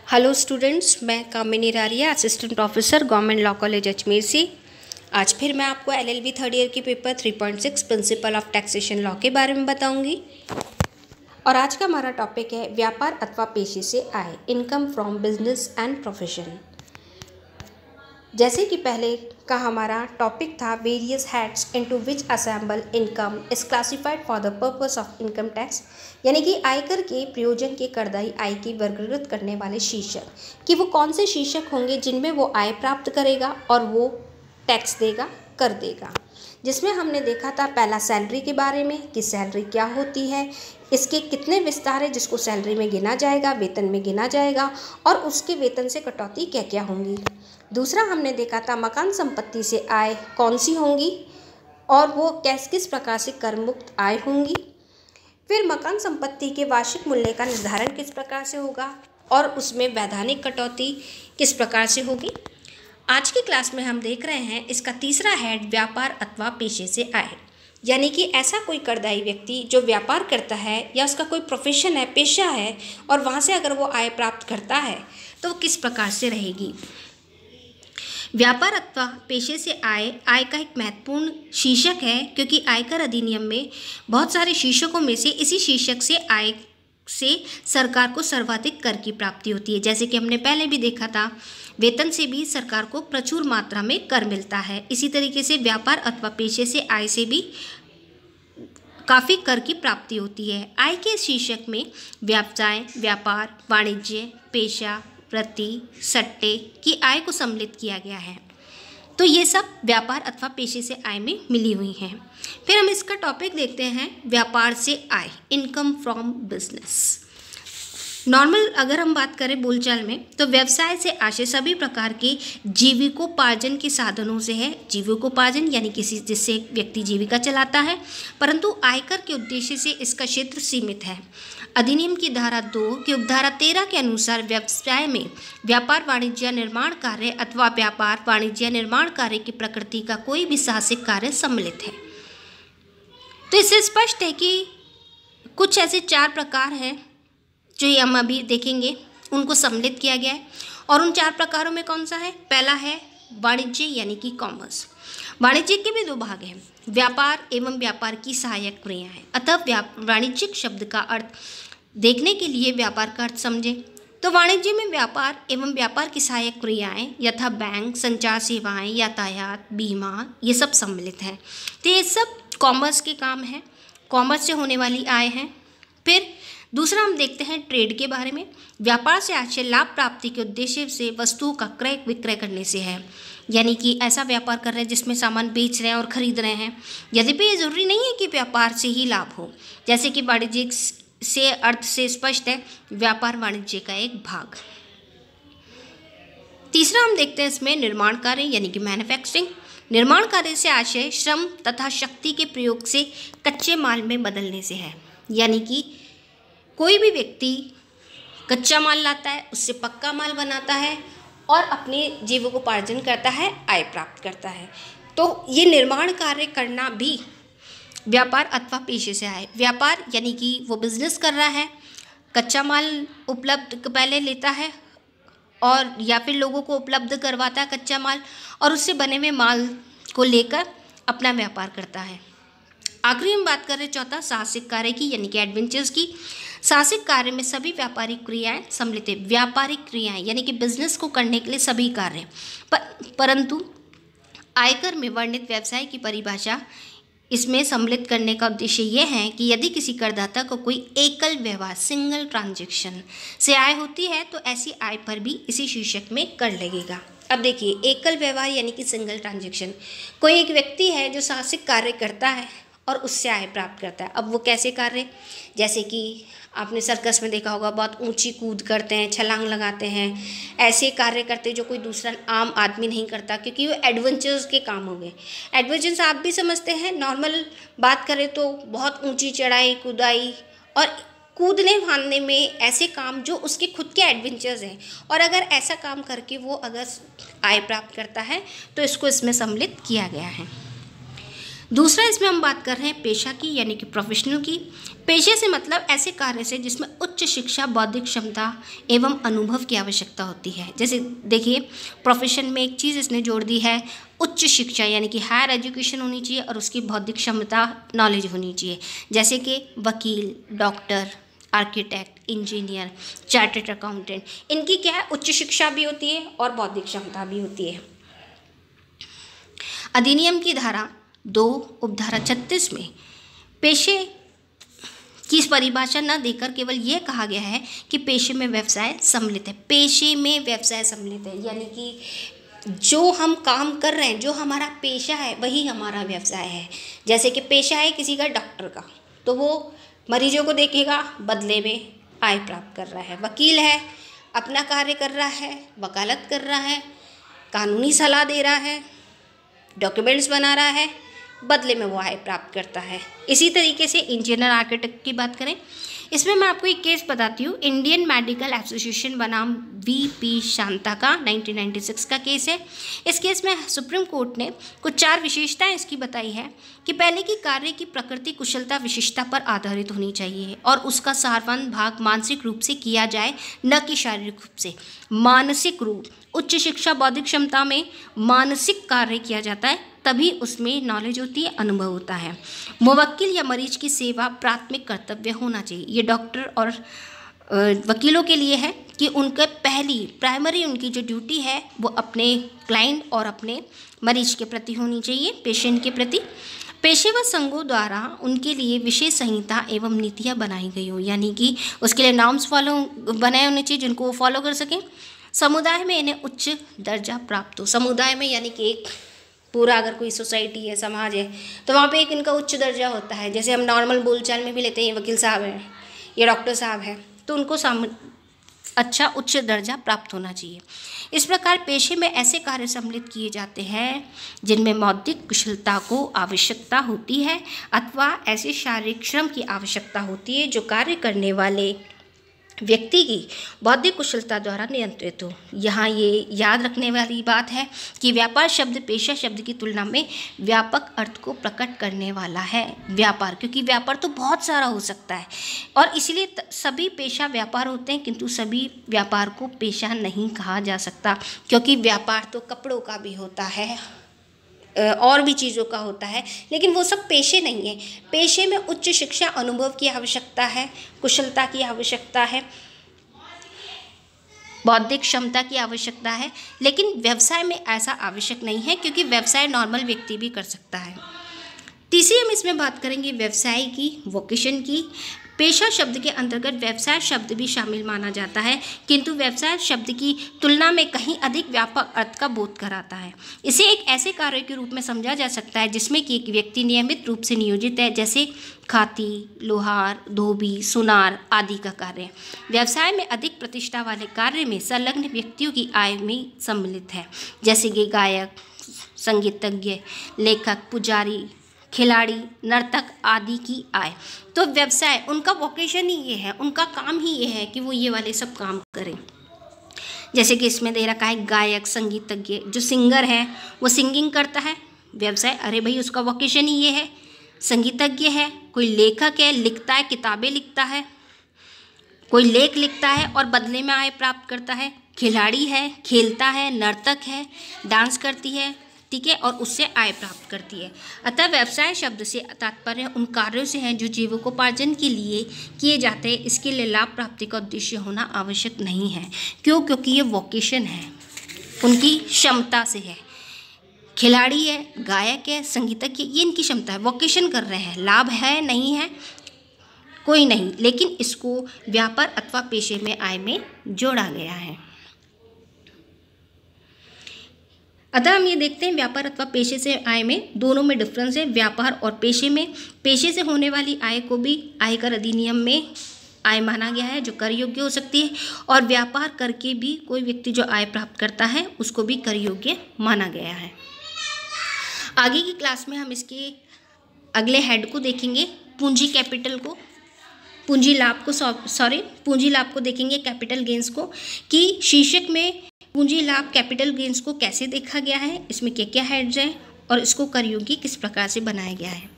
Hello students, मैं Kamini Raria, assistant professor government law college Ajmer से। आज फिर मैं आपको एलएलबी थर्ड ईयर के paper 3.6 principle of taxation law के बारे में बताऊंगी। और आज का हमारा टॉपिक है व्यापार अथवा पेशे से आय, income from business and profession. जैसे कि पहले का हमारा टॉपिक था various heads into which assemble income is classified for the purpose of income tax, यानी कि आयकर के प्रयोजन के करदायी आय की वर्गीकृत करने वाले शीर्षक कि वो कौन से शीर्षक होंगे जिनमें वो आय प्राप्त करेगा और वो टैक्स देगा, कर देगा। जिसमें हमने देखा था पहला सैलरी के बारे में कि सैलरी क्या होती है, इसके कितने विस्तार है जिसको सैलरी में गिना जाएगा, वेतन में गिना जाएगा और उसके वेतन से कटौती क्या क्या होंगी। दूसरा हमने देखा था मकान संपत्ति से आय कौन सी होंगी और वो किस प्रकार से कर मुक्त आय होंगी। फिर मकान संपत्ति के वार्षिक मूल्य का निर्धारण किस प्रकार से होगा और उसमें वैधानिक कटौती किस प्रकार से होगी। आज की क्लास में हम देख रहे हैं इसका तीसरा हेड व्यापार अथवा पेशे से आय, यानी कि ऐसा कोई करदायी व्यक्ति जो व्यापार करता है या उसका कोई प्रोफेशन है, पेशा है और वहाँ से अगर वो आय प्राप्त करता है तो वो किस प्रकार से रहेगी। व्यापार अथवा पेशे से आय का एक महत्वपूर्ण शीर्षक है, क्योंकि आयकर अधिनियम में बहुत सारे शीर्षकों में से इसी शीर्षक से आय से सरकार को सर्वाधिक कर की प्राप्ति होती है। जैसे कि हमने पहले भी देखा था, वेतन से भी सरकार को प्रचुर मात्रा में कर मिलता है। इसी तरीके से व्यापार अथवा पेशे से आय से भी काफ़ी कर की प्राप्ति होती है। आय के शीर्षक में व्यवसाय, व्यापार, वाणिज्य, पेशा, वृत्ति, सट्टे की आय को सम्मिलित किया गया है। तो ये सब व्यापार अथवा पेशे से आय में मिली हुई हैं। फिर हम इसका टॉपिक देखते हैं व्यापार से आय, इनकम फ्रॉम बिजनेस। नॉर्मल अगर हम बात करें बोलचाल में तो व्यवसाय से आशय सभी प्रकार के जीविकोपार्जन के साधनों से है। जीविकोपार्जन यानी किसी जिससे व्यक्ति जीविका चलाता है, परंतु आयकर के उद्देश्य से इसका क्षेत्र सीमित है। अधिनियम की धारा 2 की उपधारा 13 के अनुसार व्यवसाय में व्यापार, वाणिज्य, निर्माण कार्य अथवा व्यापार, वाणिज्य, निर्माण कार्य की प्रकृति का कोई भी साहसिक कार्य सम्मिलित है। तो इससे स्पष्ट है कि कुछ ऐसे 4 प्रकार हैं जो हम अभी देखेंगे, उनको सम्मिलित किया गया है। और उन 4 प्रकारों में कौन सा है? पहला है वाणिज्य यानी कि कॉमर्स। वाणिज्य के भी 2 भाग हैं, व्यापार एवं व्यापार की सहायक क्रियाएं। अतः वाणिज्यिक शब्द का अर्थ देखने के लिए व्यापार का अर्थ समझें तो वाणिज्य में व्यापार एवं व्यापार की सहायक क्रियाएं यथा बैंक, संचार सेवाएं, यातायात, बीमा, ये सब सम्मिलित हैं। तो ये सब कॉमर्स के काम हैं, कॉमर्स से होने वाली आय हैं। फिर दूसरा हम देखते हैं ट्रेड के बारे में। व्यापार से आशय लाभ प्राप्ति के उद्देश्य से वस्तुओं का क्रय विक्रय करने से है, यानी कि ऐसा व्यापार कर रहे हैं जिसमें सामान बेच रहे हैं और खरीद रहे हैं। यद्यपि ये जरूरी नहीं है कि व्यापार से ही लाभ हो, जैसे कि वाणिज्यिक से अर्थ से स्पष्ट है व्यापार वाणिज्य का एक भाग। तीसरा हम देखते हैं इसमें निर्माण कार्य यानी कि मैन्युफैक्चरिंग। निर्माण कार्य से आशय श्रम तथा शक्ति के प्रयोग से कच्चे माल में बदलने से है, यानी कि कोई भी व्यक्ति कच्चा माल लाता है, उससे पक्का माल बनाता है और अपने जीविकोपार्जन करता है, आय प्राप्त करता है। तो ये निर्माण कार्य करना भी व्यापार अथवा पेशे से आय। व्यापार यानी कि वो बिजनेस कर रहा है, कच्चा माल उपलब्ध पहले लेता है और या फिर लोगों को उपलब्ध करवाता है कच्चा माल और उससे बने हुए माल को लेकर अपना व्यापार करता है। आखिरी हम बात कर रहे हैं चौथा साहसिक कार्य की, यानी कि एडवेंचर्स की। साहसिक कार्य में सभी व्यापारिक क्रियाएं सम्मिलित है। व्यापारिक क्रियाएं यानी कि बिजनेस को करने के लिए सभी कार्य, परंतु आयकर में वर्णित व्यवसाय की परिभाषा इसमें सम्मिलित करने का उद्देश्य यह है कि यदि किसी करदाता को कोई एकल व्यवहार, सिंगल ट्रांजैक्शन से आय होती है तो ऐसी आय पर भी इसी शीर्षक में कर लगेगा। अब देखिए, एकल व्यवहार यानी कि सिंगल ट्रांजैक्शन, कोई एक व्यक्ति है जो साहसिक कार्य करता है और उससे आय प्राप्त करता है। अब वो कैसे कार्य, जैसे कि आपने सर्कस में देखा होगा, बहुत ऊंची कूद करते हैं, छलांग लगाते हैं, ऐसे कार्य करते हैं जो कोई दूसरा आम आदमी नहीं करता, क्योंकि वो एडवेंचर्स के काम हो गए। एडवेंचर्स आप भी समझते हैं, नॉर्मल बात करें तो बहुत ऊंची चढ़ाई, कुदाई और कूदने फांदने में ऐसे काम जो उसके खुद के एडवेंचर्स हैं। और अगर ऐसा काम करके वो अगर आय प्राप्त करता है तो इसको इसमें सम्मिलित किया गया है। दूसरा इसमें हम बात कर रहे हैं पेशा की, यानी कि प्रोफेशनल की। पेशे से मतलब ऐसे कार्य से जिसमें उच्च शिक्षा, बौद्धिक क्षमता एवं अनुभव की आवश्यकता होती है। जैसे देखिए, प्रोफेशन में एक चीज़ इसने जोड़ दी है, उच्च शिक्षा, यानी कि हायर एजुकेशन होनी चाहिए और उसकी बौद्धिक क्षमता, नॉलेज होनी चाहिए। जैसे कि वकील, doctor, architect, engineer, chartered accountant, इनकी क्या है, उच्च शिक्षा भी होती है और बौद्धिक क्षमता भी होती है। अधिनियम की धारा 2 उपधारा 36 में पेशे की परिभाषा न देकर केवल ये कहा गया है कि पेशे में व्यवसाय सम्मिलित है। पेशे में व्यवसाय सम्मिलित है, यानी कि जो हम काम कर रहे हैं, जो हमारा पेशा है, वही हमारा व्यवसाय है। जैसे कि पेशा है किसी का डॉक्टर का, तो वो मरीजों को देखेगा, बदले में आय प्राप्त कर रहा है। वकील है, अपना कार्य कर रहा है, वकालत कर रहा है, कानूनी सलाह दे रहा है, डॉक्यूमेंट्स बना रहा है, बदले में वो आय प्राप्त करता है। इसी तरीके से इंजीनियर, आर्किटेक्ट की बात करें, इसमें मैं आपको एक केस बताती हूँ। इंडियन मेडिकल एसोसिएशन बनाम VP शांता का 1996 का केस है। इस केस में सुप्रीम कोर्ट ने कुछ 4 विशेषताएं इसकी बताई है कि पहले की कार्य की प्रकृति, कुशलता, विशिष्टता पर आधारित होनी चाहिए और उसका सारवान भाग मानसिक रूप से किया जाए, न कि शारीरिक रूप से। मानसिक रूप, उच्च शिक्षा, बौद्धिक क्षमता में मानसिक कार्य किया जाता है, तभी उसमें नॉलेज होती है, अनुभव होता है। मुवक्किल या मरीज की सेवा प्राथमिक कर्तव्य होना चाहिए। ये डॉक्टर और वकीलों के लिए है कि उनके प्राइमरी उनकी जो ड्यूटी है वो अपने क्लाइंट और अपने मरीज के प्रति होनी चाहिए, पेशेंट के प्रति। पेशेवर संघों द्वारा उनके लिए विशेष संहिता एवं नीतियाँ बनाई गई हो, यानी कि उसके लिए नॉर्म्स बनाए होने चाहिए जिनको वो फॉलो कर सकें। समुदाय में इन्हें उच्च दर्जा प्राप्त हो। समुदाय में यानी कि एक पूरा अगर कोई सोसाइटी है, समाज है, तो वहाँ पे एक इनका उच्च दर्जा होता है। जैसे हम नॉर्मल बोलचाल में भी लेते हैं, वकील साहब हैं, ये डॉक्टर साहब हैं, तो उनको अच्छा उच्च दर्जा प्राप्त होना चाहिए। इस प्रकार पेशे में ऐसे कार्य सम्मिलित किए जाते हैं जिनमें बौद्धिक कुशलता को आवश्यकता होती है अथवा ऐसे शारीरिक श्रम की आवश्यकता होती है जो कार्य करने वाले व्यक्ति की बौद्धिक कुशलता द्वारा नियंत्रित हो। यहाँ ये याद रखने वाली बात है कि व्यापार शब्द पेशा शब्द की तुलना में व्यापक अर्थ को प्रकट करने वाला है। व्यापार, क्योंकि व्यापार तो बहुत सारा हो सकता है और इसलिए सभी पेशा व्यापार होते हैं, किंतु सभी व्यापार को पेशा नहीं कहा जा सकता, क्योंकि व्यापार तो कपड़ों का भी होता है और भी चीज़ों का होता है, लेकिन वो सब पेशे नहीं है। पेशे में उच्च शिक्षा, अनुभव की आवश्यकता है, कुशलता की आवश्यकता है, बौद्धिक क्षमता की आवश्यकता है, लेकिन व्यवसाय में ऐसा आवश्यक नहीं है, क्योंकि व्यवसाय नॉर्मल व्यक्ति भी कर सकता है। तीसरी हम इसमें बात करेंगे व्यवसाय की, वोकेशन की। पेशा शब्द के अंतर्गत व्यवसाय शब्द भी शामिल माना जाता है, किंतु व्यवसाय शब्द की तुलना में कहीं अधिक व्यापक अर्थ का बोध कराता है। इसे एक ऐसे कार्य के रूप में समझा जा सकता है जिसमें कि एक व्यक्ति नियमित रूप से नियोजित है, जैसे खाती, लोहार, धोबी, सुनार आदि का कार्य। व्यवसाय में अधिक प्रतिष्ठा वाले कार्य में संलग्न व्यक्तियों की आय में सम्मिलित है, जैसे कि गायक, संगीतज्ञ, लेखक, पुजारी, खिलाड़ी, नर्तक आदि की आय। तो व्यवसाय उनका वोकेशन ही ये है, उनका काम ही ये है कि वो ये वाले सब काम करें। जैसे कि इसमें दे रखा है गायक, संगीतज्ञ, जो सिंगर है वो सिंगिंग करता है, व्यवसाय, अरे भाई उसका वोकेशन ही ये है। संगीतज्ञ है, कोई लेखक है, लिखता है, किताबें लिखता है, कोई लेख लिखता है और बदले में आय प्राप्त करता है। खिलाड़ी है, खेलता है, नर्तक है, डांस करती है, ठीक है, और उससे आय प्राप्त करती है। अतः व्यवसाय शब्द से तात्पर्य उन कार्यों से है जो जीविकोपार्जन के लिए किए जाते हैं। इसके लिए लाभ प्राप्ति का उद्देश्य होना आवश्यक नहीं है। क्यों? क्योंकि ये वोकेशन है, उनकी क्षमता से है। खिलाड़ी है, गायक है, संगीतज्ञ, ये इनकी क्षमता है, वोकेशन कर रहे हैं। लाभ है नहीं है कोई नहीं, लेकिन इसको व्यापार अथवा पेशे में आय में जोड़ा गया है। अतः हम ये देखते हैं व्यापार अथवा पेशे से आय में दोनों में डिफरेंस है। व्यापार और पेशे में पेशे से होने वाली आय को भी आयकर अधिनियम में आय माना गया है जो कर योग्य हो सकती है, और व्यापार करके भी कोई व्यक्ति जो आय प्राप्त करता है उसको भी कर योग्य माना गया है। आगे की क्लास में हम इसके अगले हेड को देखेंगे, पूंजी कैपिटल को, पूंजी लाभ को देखेंगे, कैपिटल गेंस को, कि शीर्षक में पूंजी लाभ कैपिटल गेंस को कैसे देखा गया है, इसमें क्या क्या हेड्स हैं और इसको करयोगी किस प्रकार से बनाया गया है।